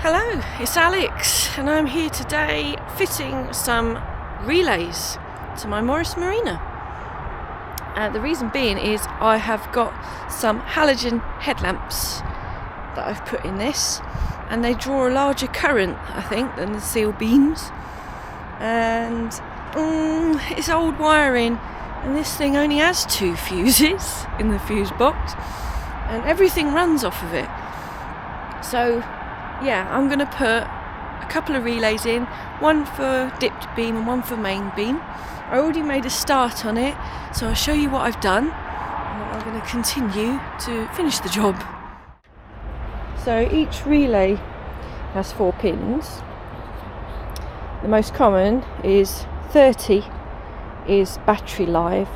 Hello, it's Alex and I'm here today fitting some relays to my Marina. The reason being is I have got some halogen headlamps that I've put in this, and they draw a larger current, I think, than the seal beams, and it's old wiring, and this thing only has 2 fuses in the fuse box and everything runs off of it. So yeah, I'm going to put a couple of relays in, one for dipped beam and one for main beam. I already made a start on it, so I'll show you what I've done, and I'm going to continue to finish the job. So each relay has 4 pins. The most common is 30 is battery live,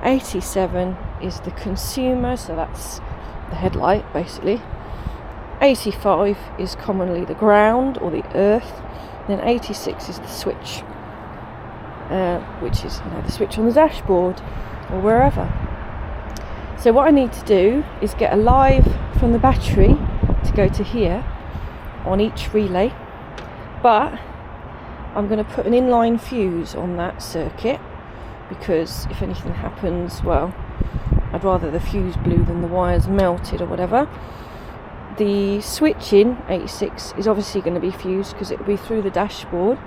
87 is the consumer, so that's the headlight basically. 85 is commonly the ground or the earth, then 86 is the switch, which is the switch on the dashboard or wherever. So what I need to do is get a live from the battery to go to here on each relay, but I'm going to put an inline fuse on that circuit because if anything happens, well, I'd rather the fuse blew than the wires melted or whatever. The switch in 86 is obviously going to be fused because it will be through the dashboard,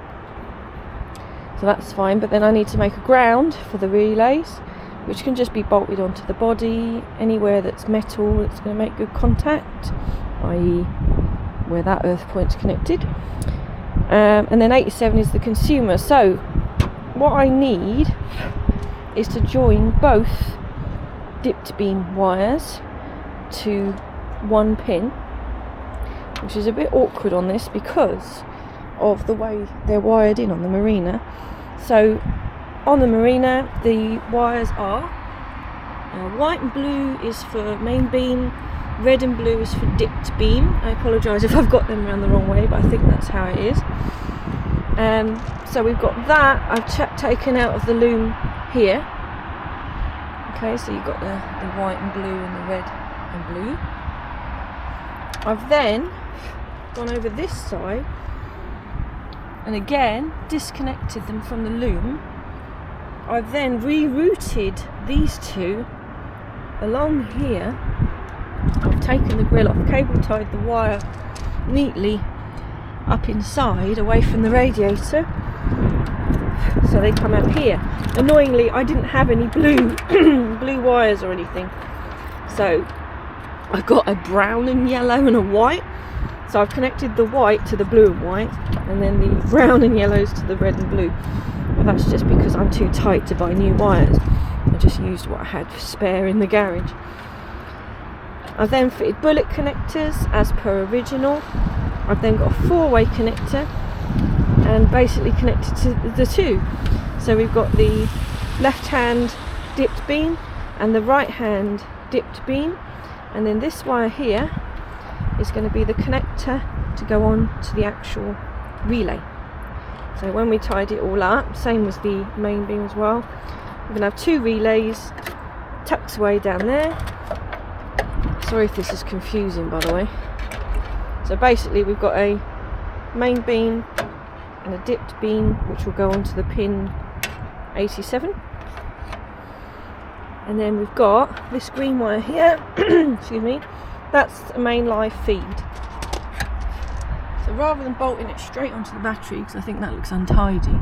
so that's fine, but then I need to make a ground for the relays, which can just be bolted onto the body anywhere that's metal that's going to make good contact, i.e. where that earth point's connected, and then 87 is the consumer. So what I need is to join both dipped beam wires to 1 pin, which is a bit awkward on this because of the way they're wired in on the Marina. So on the Marina the wires are white and blue is for main beam, red and blue is for dipped beam. I apologise if I've got them around the wrong way, but I think that's how it is. So we've got that. I've taken out of the loom here. Okay, so you've got the white and blue and the red and blue. I've then gone over this side and again disconnected them from the loom. I've then rerouted these 2 along here. I've taken the grill off, cable tied the wire neatly up inside away from the radiator, so they come out here. Annoyingly, I didn't have any blue blue wires or anything, so I've got a brown and yellow and a white. So I've connected the white to the blue and white, and then the brown and yellows to the red and blue. And that's just because I'm too tight to buy new wires. I just used what I had spare in the garage. I've then fitted bullet connectors as per original. I've then got a 4-way connector and basically connected to the 2. So we've got the left hand dipped beam and the right hand dipped beam. And then this wire here is going to be the connector to go on to the actual relay. So when we tied it all up, same as the main beam as well, we're going to have 2 relays tucked away down there. Sorry if this is confusing, by the way. So basically we've got a main beam and a dipped beam which will go onto the pin 87. And then we've got this green wire here, excuse me, that's a main live feed. So rather than bolting it straight onto the battery, because I think that looks untidy,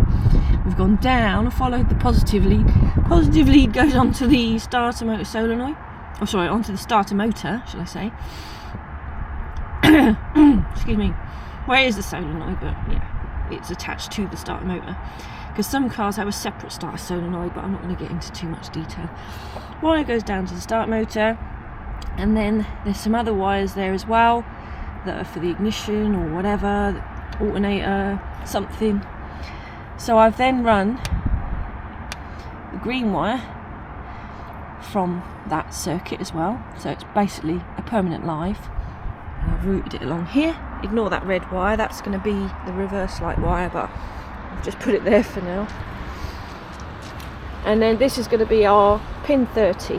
we've gone down and followed the positive lead. Positive lead goes onto the starter motor solenoid, onto the starter motor, shall I say. Excuse me. Well, it is the solenoid, but yeah, it's attached to the starter motor. Because some cars have a separate starter solenoid, but I'm not going to get into too much detail. Wire goes down to the start motor, and then there's some other wires there as well that are for the ignition or whatever, alternator, something. So I've then run the green wire from that circuit as well, so it's basically a permanent live, and I've routed it along here. Ignore that red wire, that's going to be the reverse light wire, but I've just put it there for now. And then this is going to be our pin 30,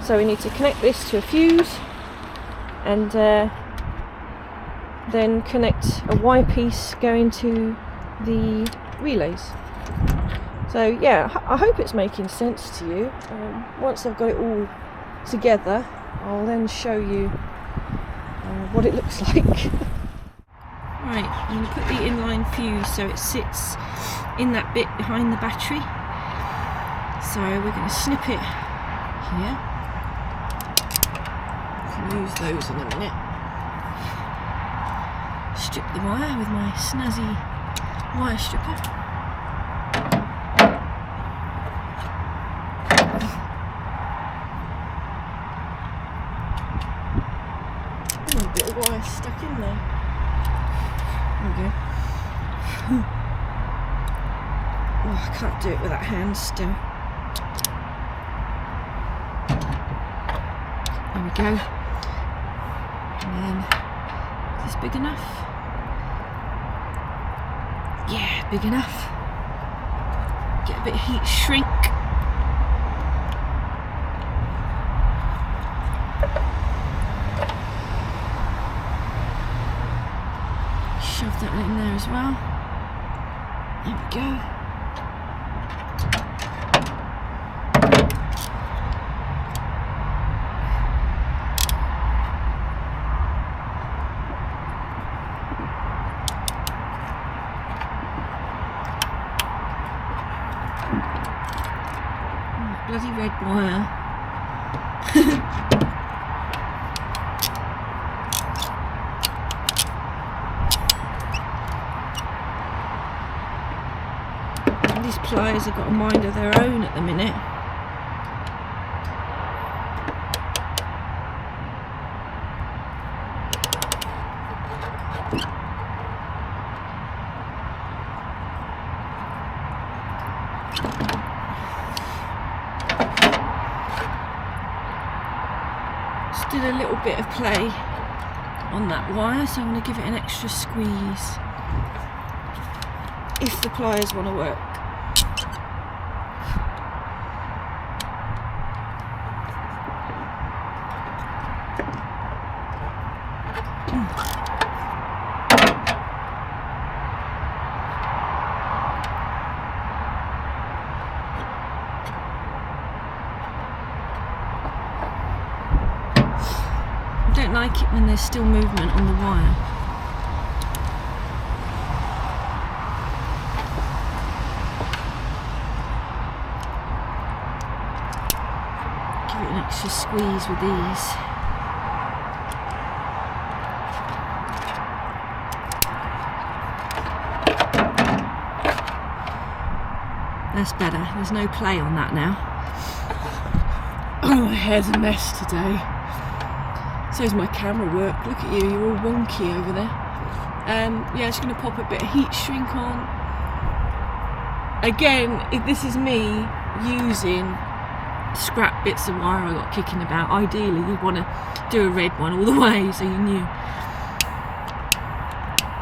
so we need to connect this to a fuse, and then connect a Y piece going to the relays. So yeah, I hope it's making sense to you. Once I've got it all together, I'll then show you what it looks like. Right, I'm going to put the inline fuse so it sits in that bit behind the battery. So we're going to snip it here. I can use those in a minute. Strip the wire with my snazzy wire stripper. Oh, a bit of wire stuck in there. There we go. Oh, I can't do it with that hand still. There we go. And then, is this big enough? Yeah, big enough. Get a bit of heat shrink. Shove that in there as well. There we go. Bloody red wire. And these pliers have got a mind of their own at the minute. Did a little bit of play on that wire, so I'm going to give it an extra squeeze if the pliers want to work. I don't like it when there's still movement on the wire. Give it an extra squeeze with these. That's better. There's no play on that now. Oh, my hair's a mess today. So's my camera work. Look at you, you're all wonky over there. Yeah, just going to pop a bit of heat shrink on. Again, this is me using scrap bits of wire I got kicking about. Ideally, you'd want to do a red one all the way, so you knew.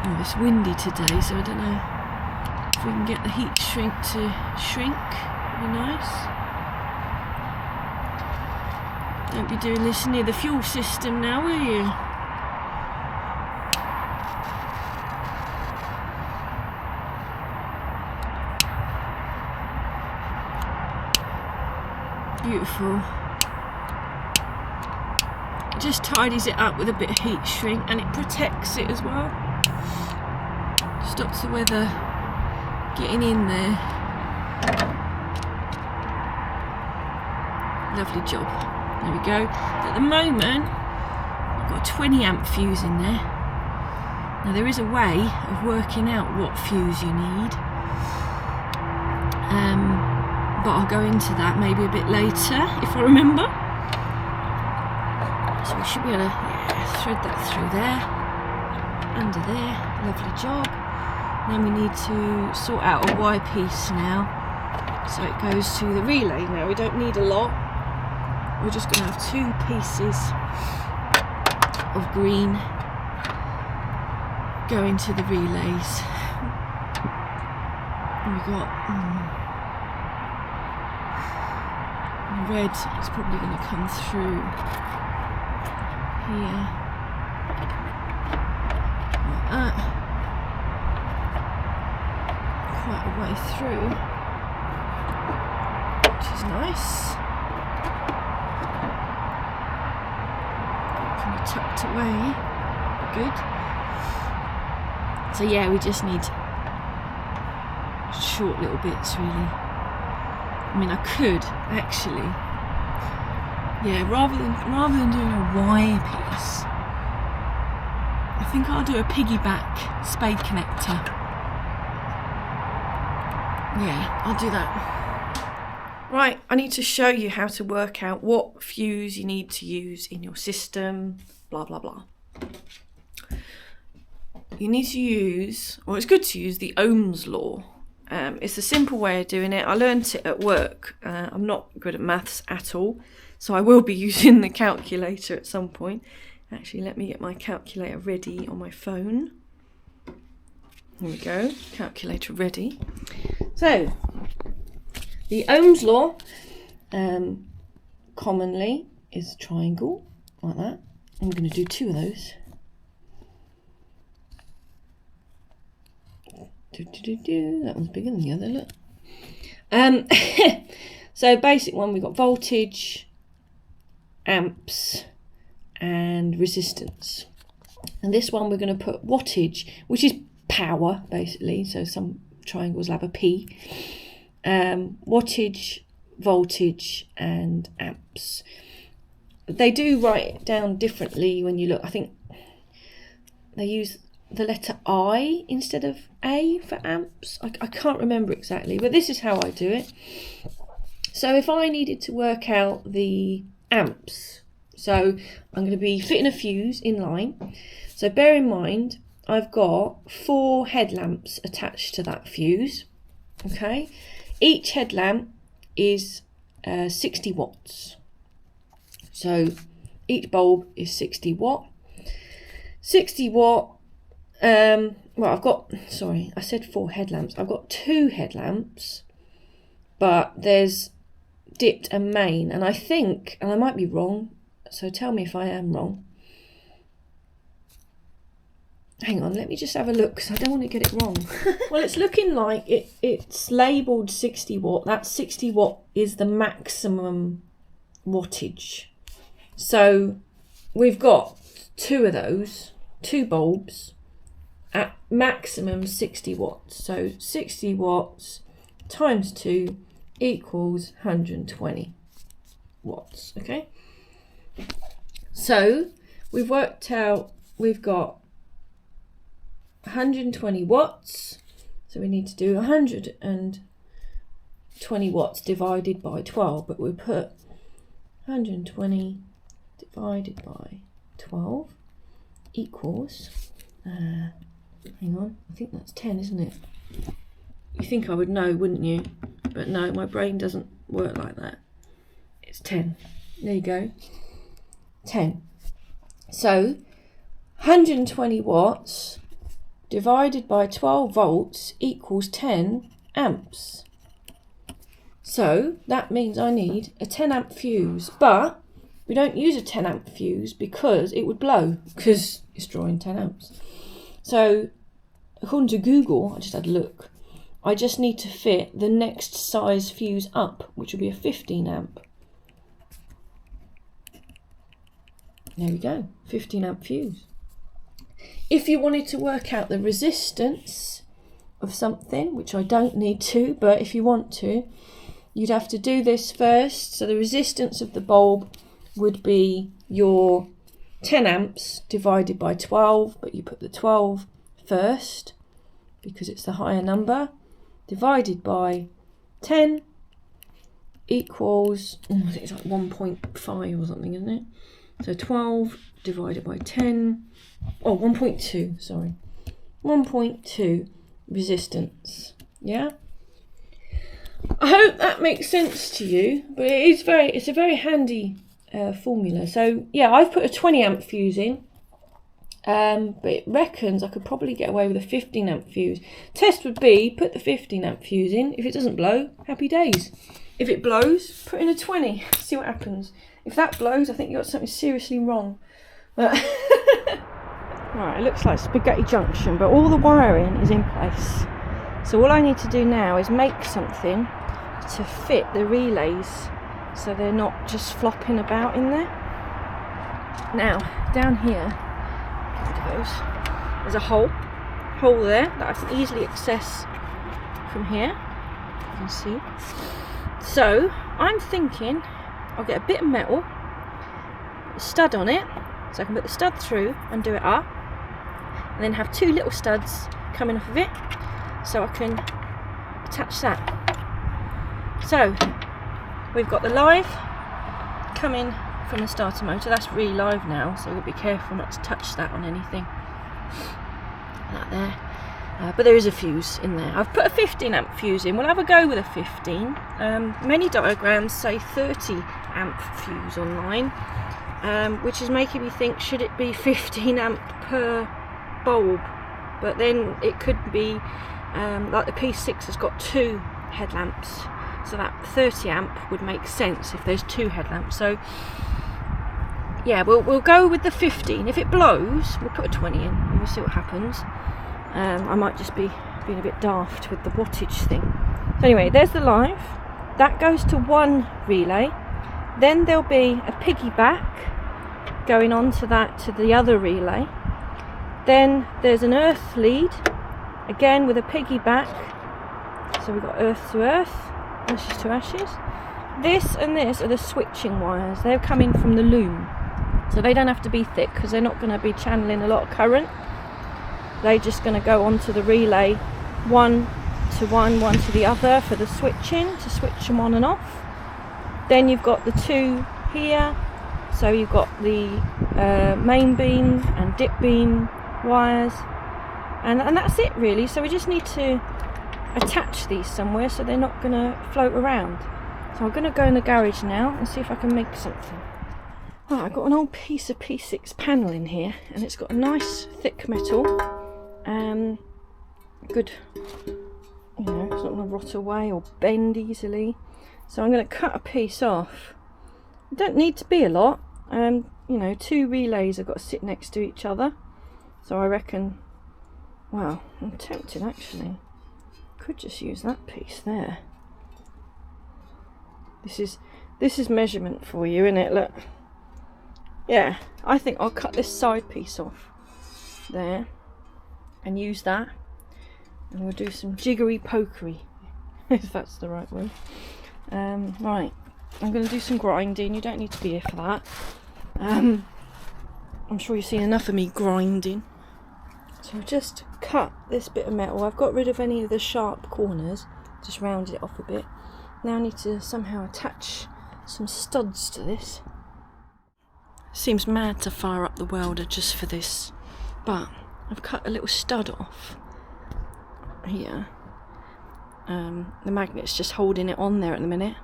Oh, it's windy today, so I don't know if we can get the heat shrink to shrink. It'd be nice. Don't be doing this near the fuel system now, will you? Beautiful. It just tidies it up with a bit of heat shrink, and it protects it as well. Stops the weather getting in there. Lovely job. There we go. At the moment, I've got a 20 amp fuse in there. Now there is a way of working out what fuse you need, but I'll go into that maybe a bit later if I remember. So we should be able to thread that through there, under there. Lovely job. Then we need to sort out a Y piece now, so it goes to the relay. Now we don't need a lot. We're just going to have 2 pieces of green going to the relays. And we've got red is probably going to come through here. way through, which is nice. Kind of tucked away, good. So yeah, we just need short little bits really. I mean, I could actually, yeah, rather than doing a wire piece, I think I'll do a piggyback spade connector. Yeah, I'll do that. Right, I need to show you how to work out what fuse you need to use in your system, blah, blah, blah. You need to use, or it's good to use the Ohm's law. It's a simple way of doing it. I learnt it at work. I'm not good at maths at all, so I will be using the calculator at some point. Actually, let me get my calculator ready on my phone. Here we go, calculator ready. So, the Ohm's law commonly is a triangle, like that. I'm going to do 2 of those. That one's bigger than the other, look. So basic one, we've got voltage, amps, and resistance. And this one we're going to put wattage, which is power, basically. So some triangles have a P. Wattage, voltage, and amps. They do write it down differently when you look. I think they use the letter I instead of A for amps. I can't remember exactly, but this is how I do it. So if I needed to work out the amps, so I'm going to be fitting a fuse in line. So bear in mind, I've got 4 headlamps attached to that fuse. Okay, each headlamp is 60 watts. So each bulb is 60 watt. 60 watt. Well, I've got, sorry, I said 4 headlamps. I've got 2 headlamps, but there's dipped and main, and I think, and I might be wrong, so tell me if I am wrong. Hang on, let me just have a look, because I don't want to get it wrong. Well, it's looking like it's labelled 60 watt. That 60 watt is the maximum wattage. So we've got 2 of those, 2 bulbs, at maximum 60 watts. So 60 watts times 2 equals 120 watts. Okay, so we've worked out we've got 120 watts, so we need to do 120 watts divided by 12, but we'll put 120 divided by 12 equals hang on, I think that's 10, isn't it? You think I would know, wouldn't you? But no, my brain doesn't work like that. It's 10. There you go. 10. So 120 watts divided by 12 volts equals 10 amps. So that means I need a 10 amp fuse, but we don't use a 10 amp fuse because it would blow, because it's drawing 10 amps. So according to Google, I just had a look, I just need to fit the next size fuse up, which will be a 15 amp. There we go, 15 amp fuse. If you wanted to work out the resistance of something, which I don't need to, but if you want to, you'd have to do this first. So the resistance of the bulb would be your 10 amps divided by 12, but you put the 12 first because it's the higher number, divided by 10 equals, I think it's like 1.5 or something, isn't it? So 12 divided by 10, oh, 1.2, sorry. 1.2 resistance, yeah? I hope that makes sense to you, but it's a very handy formula. So yeah, I've put a 20 amp fuse in, but it reckons I could probably get away with a 15 amp fuse. Test would be, put the 15 amp fuse in. If it doesn't blow, happy days. If it blows, put in a 20, see what happens. If that blows, I think you got something seriously wrong. Right, it looks like spaghetti junction, but all the wiring is in place. So all I need to do now is make something to fit the relays so they're not just flopping about in there. Now, down here, there's a hole there that I can easily access from here, you can see. So I'm thinking I'll get a bit of metal, a stud on it, so I can put the stud through and do it up, and then have 2 little studs coming off of it so I can attach that. So we've got the live coming from the starter motor. That's really live now, so we'll be careful not to touch that on anything. That there. But there is a fuse in there. I've put a 15 amp fuse in. We'll have a go with a 15. Many diagrams say 30 amp fuse online, which is making me think, should it be 15 amp per bulb? But then it could be like the P6 has got 2 headlamps, so that 30 amp would make sense if there's 2 headlamps. So yeah, we'll go with the 15. If it blows, we'll put a 20 in and we'll see what happens. I might just be being a bit daft with the wattage thing. So anyway, there's the live. That goes to 1 relay. Then there'll be a piggyback going on to that to the other relay. Then there's an earth lead, again with a piggyback. So we've got earth to earth, ashes to ashes. This and this are the switching wires. They're coming from the loom. So they don't have to be thick because they're not going to be channeling a lot of current. They're just going to go onto the relay, 1 to 1, 1 to the other for the switching, to switch them on and off. Then you've got the 2 here. So you've got the main beam and dip beam wires. And that's it really. So we just need to attach these somewhere so they're not going to float around. So I'm going to go in the garage now and see if I can make something. Right, I've got an old piece of P6 panel in here, and it's got a nice thick metal. Good, you know, it's not going to rot away or bend easily. So I'm going to cut a piece off. It don't need to be a lot. You know, 2 relays have got to sit next to each other. So I reckon, well, I'm tempted actually. Could just use that piece there. This is measurement for you, isn't it? Look. Yeah, I think I'll cut this side piece off there and use that, and we'll do some jiggery pokery, if that's the right word. Right, I'm going to do some grinding. You don't need to be here for that. I'm sure you've seen enough of me grinding. So I've just cut this bit of metal. I've got rid of any of the sharp corners, just rounded it off a bit. Now I need to somehow attach some studs to this. Seems mad to fire up the welder just for this, but I've cut a little stud off here. The magnet's just holding it on there at the minute.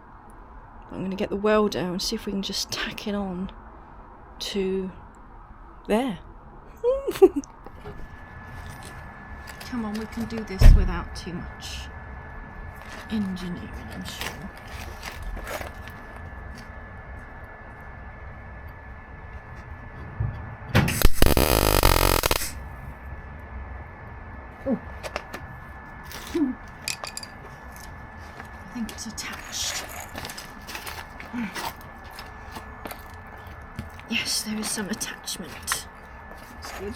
I'm going to get the welder and see if we can just tack it on to there. Come on, we can do this without too much engineering, I'm sure. Oh. I think it's attached. Yes, there is some attachment. That's good.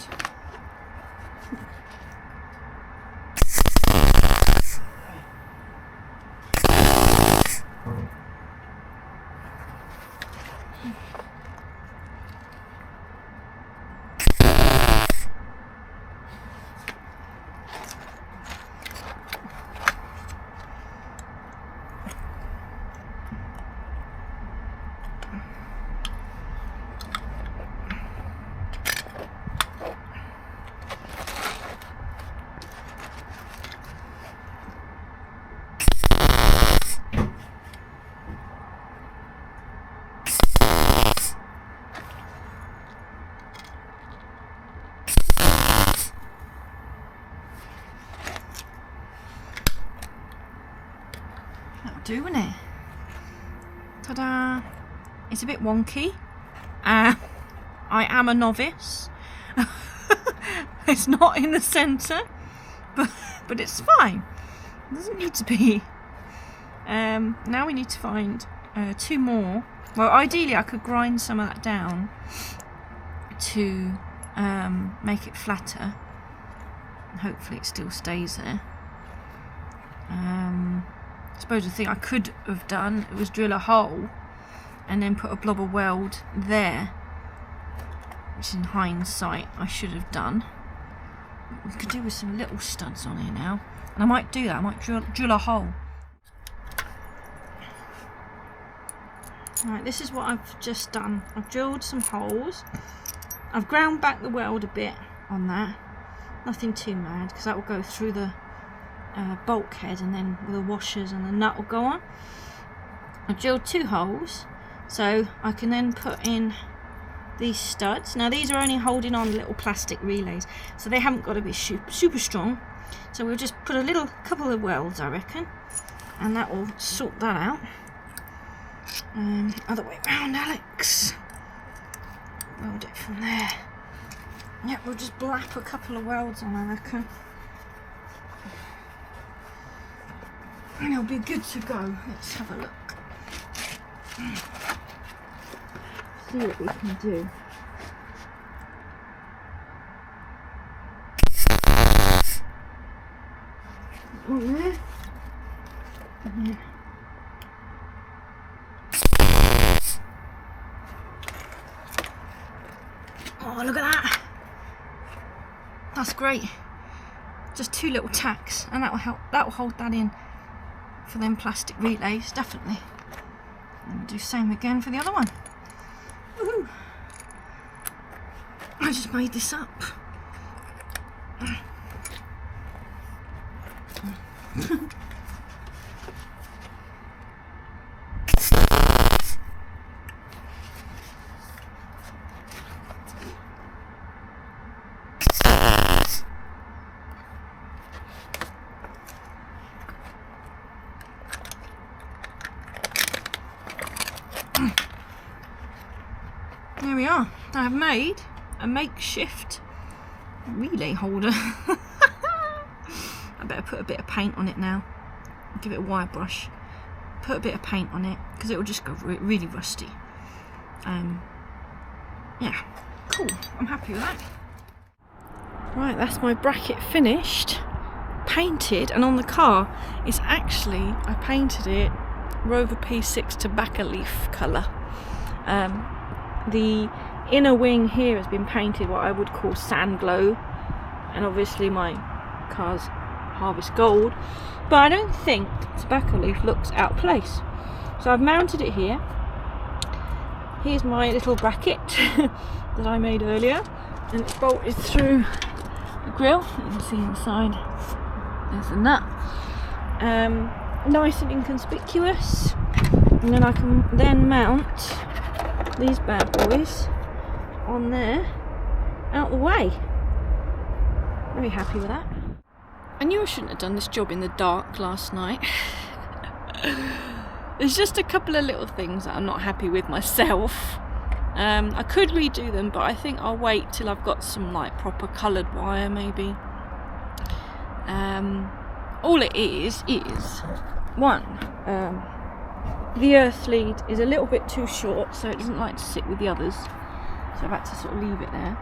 That'll do, won't it? Ta-da! It's a bit wonky. I am a novice. It's not in the centre, but it's fine. doesn't need to be. Now we need to find 2 more. Well, ideally I could grind some of that down to make it flatter. Hopefully it still stays there. I suppose the thing I could have done was drill a hole and then put a blob of weld there, which in hindsight I should have done. We could do with some little studs on here now, and I might do that. I might drill a hole. Right, this is what I've just done. I've drilled some holes. I've ground back the weld a bit on that. Nothing too mad, because that will go through the bulkhead, and then with the washers and the nut will go on. I've drilled 2 holes, so I can then put in these studs. Now these are only holding on little plastic relays, so they haven't got to be super strong. So we'll just put a couple of welds, I reckon, and that will sort that out. Other way round, Alex. Weld it from there. Yep, we'll just blap a couple of welds on, I reckon. And it'll be good to go. Let's have a look. See what we can do. On there. Yeah. Oh, look at that. That's great. Just 2 little tacks, and that will help. That will hold that in for them plastic relays, definitely. And we'll do the same again for the other one. Woohoo! I just made this up. There we are. I have made a makeshift relay holder. I better put a bit of paint on it now. Give it a wire brush. Put a bit of paint on it, because it will just go really rusty. Yeah, cool. I'm happy with that. Right, that's my bracket finished, painted, and on the car, it's actually, I painted it Rover P6 tobacco leaf colour. The inner wing here has been painted what I would call sand glow, and obviously my car's harvest gold, but I don't think tobacco leaf looks out of place. So I've mounted it here. Here's my little bracket that I made earlier, and it's bolted through the grill. You can see inside there's a nut. Nice and inconspicuous, and then I can then mount these bad boys on there, out the way. Very happy with that. I knew I shouldn't have done this job in the dark last night. There's just a couple of little things that I'm not happy with myself. I could redo them, but I think I'll wait till I've got some like proper coloured wire maybe. All it is one, the earth lead is a little bit too short, so it doesn't like to sit with the others, so I've had to sort of leave it there.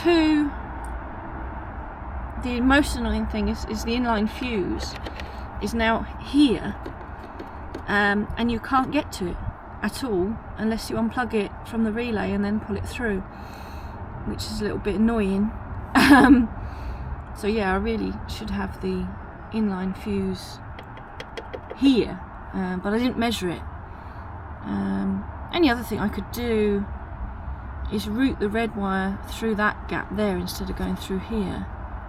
2, the most annoying thing is the inline fuse is now here, and you can't get to it at all unless you unplug it from the relay and then pull it through, which is a little bit annoying. So yeah, I really should have the inline fuse here, but I didn't measure it. Any other thing I could do is route the red wire through that gap there instead of going through here.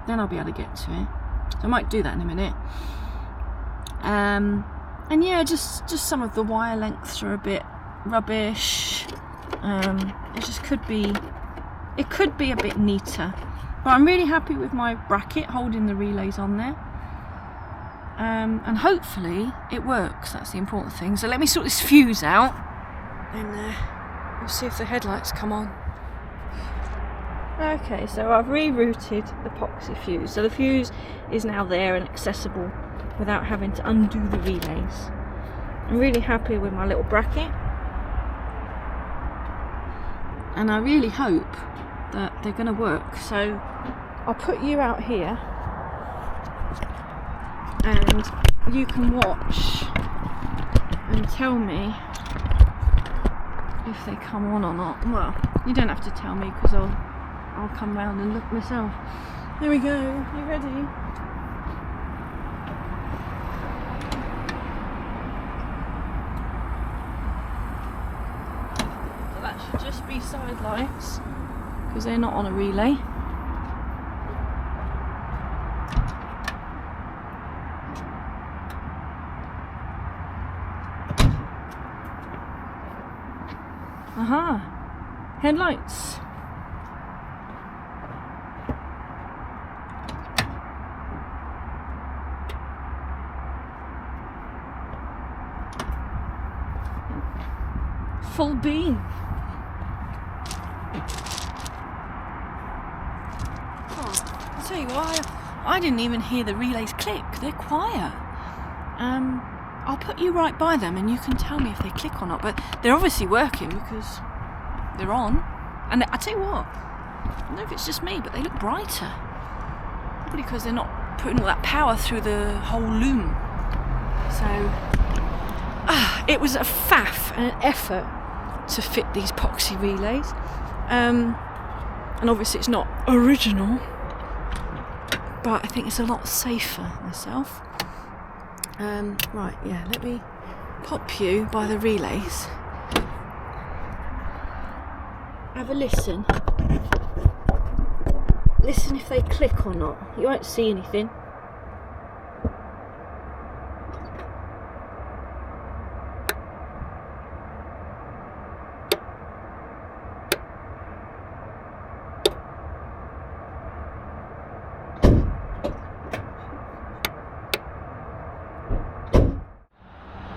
Then I'll be able to get to it. So I might do that in a minute. And yeah, just some of the wire lengths are a bit rubbish. It just could be a bit neater. But I'm really happy with my bracket holding the relays on there. And hopefully it works. That's the important thing. So let me sort this fuse out, and we'll see if the headlights come on. Okay, so I've rerouted the epoxy fuse, so the fuse is now there and accessible without having to undo the relays. I'm really happy with my little bracket, and I really hope that they're going to work. So I'll put you out here and you can watch and tell me if they come on or not. Well, you don't have to tell me because I'll come round and look myself. There we go. You ready? So that should just be side lights because they're not on a relay. Aha! Headlights. Full beam. Oh, I'll tell you what, I didn't even hear the relays click. They're quiet. I'll put you right by them and you can tell me if they click or not, but they're obviously working because they're on. And I tell you what, I don't know if it's just me, but they look brighter. Probably because they're not putting all that power through the whole loom. So, it was a faff and an effort to fit these epoxy relays. And obviously it's not original, but I think it's a lot safer myself. Right, yeah, let me pop you by the relays. Have a listen. Listen if they click or not. You won't see anything.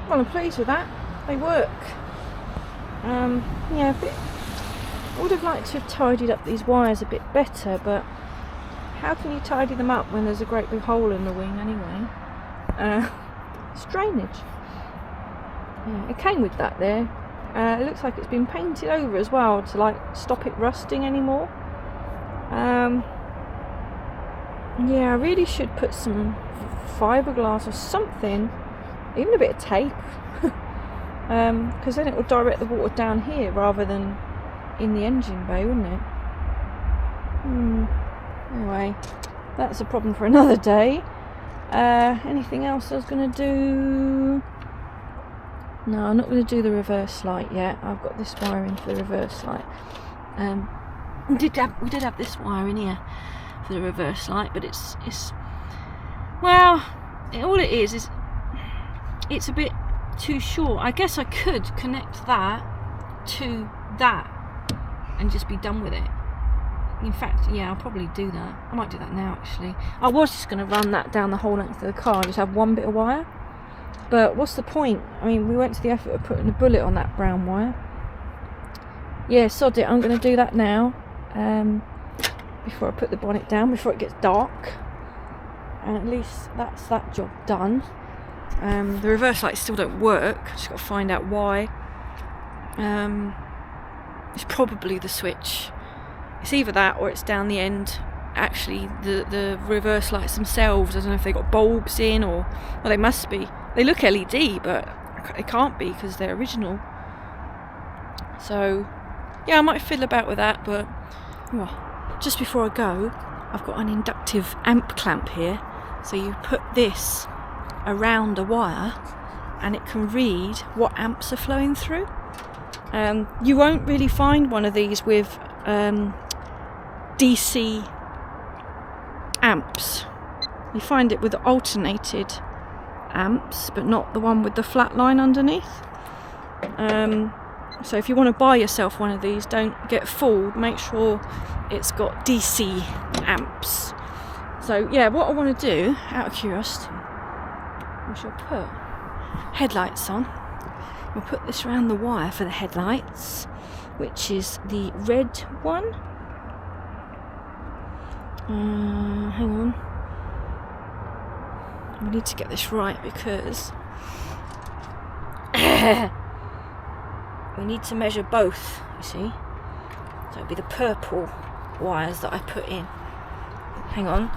Well, I'm pleased with that. They work. Yeah, I would have liked to have tidied up these wires a bit better, but how can you tidy them up when there's a great big hole in the wing anyway? It's drainage. Yeah, it came with that there. It looks like it's been painted over as well to like stop it rusting anymore. Yeah, I really should put some fiberglass or something. Even a bit of tape, because then it will direct the water down here rather than in the engine bay, wouldn't it? Anyway, that's a problem for another day. Anything else I was going to do? No, I'm not going to do the reverse light yet. I've got this wiring for the reverse light. We did have this wire in here for the reverse light, but it's well, all it is it's a bit too short. I guess I could connect that to that and just be done with it. In fact, yeah, I'll probably do that. I might do that now actually. I was just going to run that down the whole length of the car and just have one bit of wire, but what's the point? I mean, we went to the effort of putting a bullet on that brown wire. Yeah, sod it, I'm going to do that now, before I put the bonnet down, before it gets dark, and at least that's that job done. The reverse lights still don't work. Just got to find out why. It's probably the switch. It's either that or it's down the end. Actually, the reverse lights themselves, I don't know if they got bulbs in or... Well, they must be. They look LED, but it can't be because they're original. So, yeah, I might fiddle about with that, but... Well, just before I go, I've got an inductive amp clamp here. So you put this around a wire and it can read what amps are flowing through. You won't really find one of these with DC amps. You find it with alternated amps, but not the one with the flat line underneath. So if you want to buy yourself one of these, don't get fooled. Make sure it's got DC amps. So yeah, what I want to do, out of curiosity, we shall put headlights on. We'll put this around the wire for the headlights, which is the red one. Hang on. We need to get this right because we need to measure both, you see. So it'll be the purple wires that I put in. Hang on.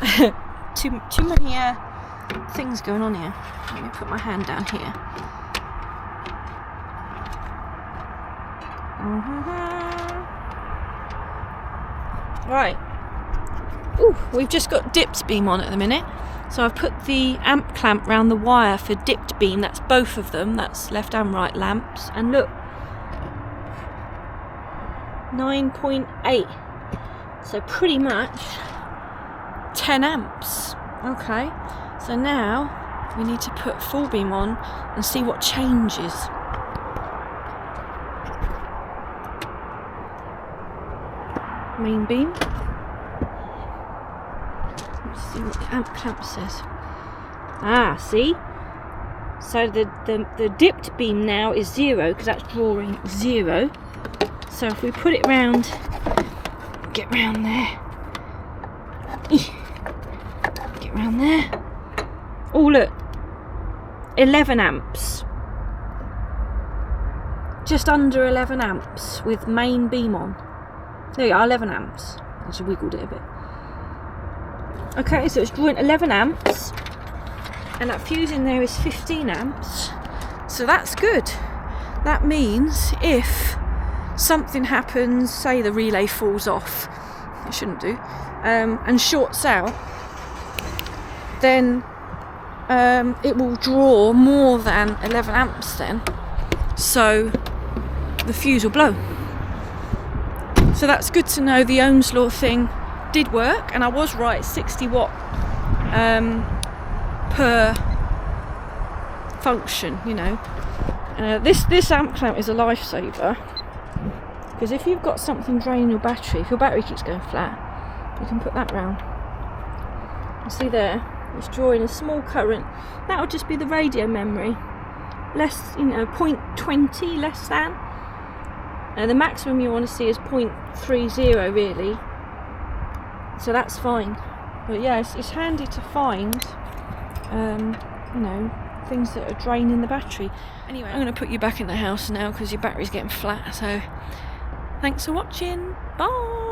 too many things going on here. Let me put my hand down here. Right. Ooh, we've just got dipped beam on at the minute. So I've put the amp clamp round the wire for dipped beam. That's both of them. That's left and right lamps. And look, 9.8. So pretty much 10 amps. Okay. So now we need to put full beam on and see what changes. Main beam. Let's see what the amp clamp says. Ah, see? So the dipped beam now is 0 because that's drawing 0. So if we put it round, get round there. Get round there. Oh look, 11 amps. Just under 11 amps with main beam on. There you are, 11 amps. I just wiggled it a bit. Okay, so it's drawing 11 amps. And that fuse in there is 15 amps. So that's good. That means if something happens, say the relay falls off, it shouldn't do, and shorts out, then it will draw more than 11 amps then. So the fuse will blow. So that's good to know. The Ohm's law thing did work, and I was right, 60 watt per function, you know. This amp clamp is a lifesaver, because if you've got something draining your battery, if your battery keeps going flat, you can put that round. You see there, it's drawing a small current. That would just be the radio memory, less, you know, 0.20 less than. The maximum you want to see is 0.30 really, so that's fine. But yeah, it's handy to find, you know, things that are draining the battery. Anyway, I'm going to put you back in the house now because your battery's getting flat. So thanks for watching. Bye.